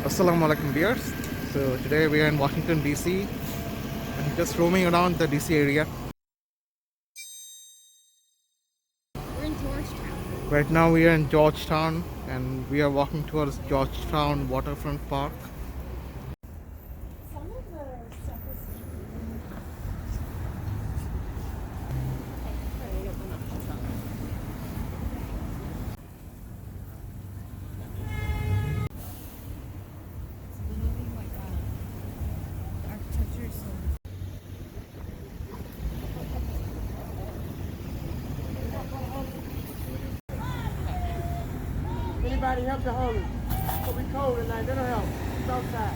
Assalamu alaikum viewers. So today we are in Washington DC and just roaming around the DC area. We're in Georgetown. Right now we are in Georgetown and we are walking towards Georgetown Waterfront Park. Some of the stuff is the architecture is so Anybody help the homeless? It'll be cold tonight. That'll help. It's outside.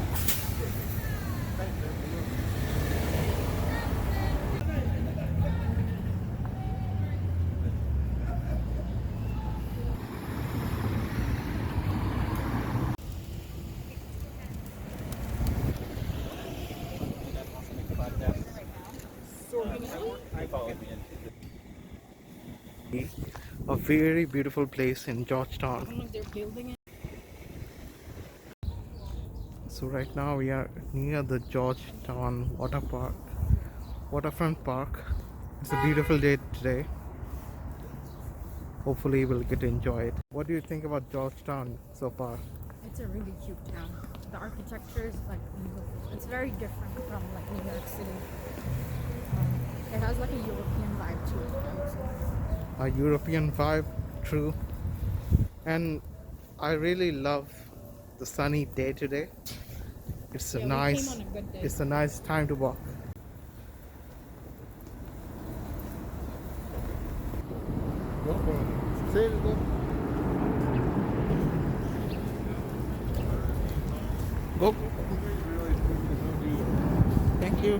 A very beautiful place in Georgetown. I don't know if they're building it. So right now we are near the Georgetown Waterfront Park. It's a beautiful day today. Hopefully we'll get to enjoy it. What do you think about Georgetown so far? It's a really cute town. The architecture is like beautiful. It's very different from like New York City. It has like a European vibe to it, I would say. A European vibe, true. And I really love the sunny day today. It's Yeah, a we nice came on a good day. it's a nice time to walk. Go for it. Say it, go. Go. Thank you.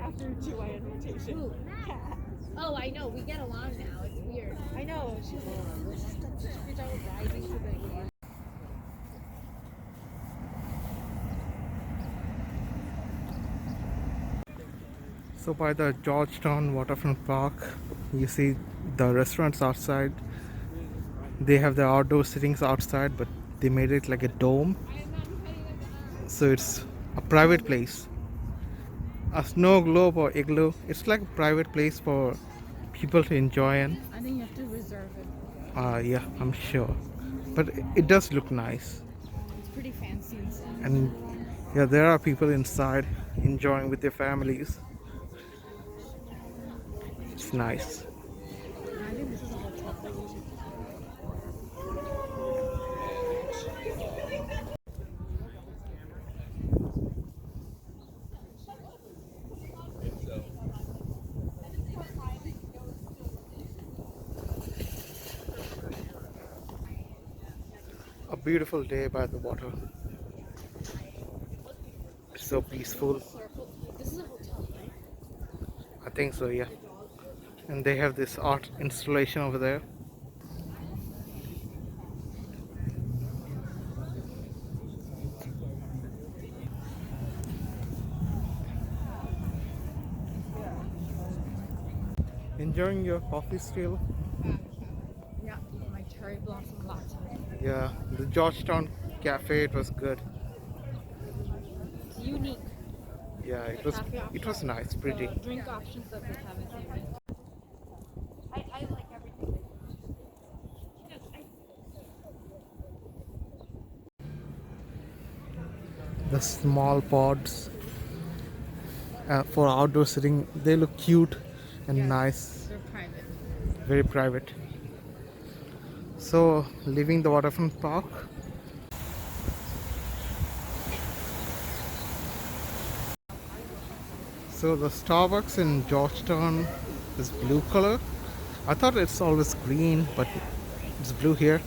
After 2 hour rotation. Oh, I know. We get along now. It's weird. I know. She's rising to the So by the Georgetown Waterfront Park, you see the restaurants outside. They have the outdoor sittings outside, but they made it like a dome. So it's a private place. A snow globe or igloo. It's like a private place for people to enjoy in. I think you have to reserve it. Yeah, I'm sure. But it does look nice. It's pretty fancy inside. And yeah, there are people inside enjoying with their families. It's nice. I think this is a hotel. A beautiful day by the water. It's so peaceful. This is a hotel, right? I think so, yeah. And they have this art installation over there. Enjoying your coffee still? Yeah, my cherry blossom latte. Yeah, the Georgetown cafe, it was good. It's unique. Yeah, it was nice, pretty. The drink options that they have is unique. I like everything. The small pods. for outdoor sitting. They look cute and Yes, nice, they're private. very private. So, leaving the waterfront park. So the Starbucks in Georgetown is blue color. I thought it's always green, but it's blue here.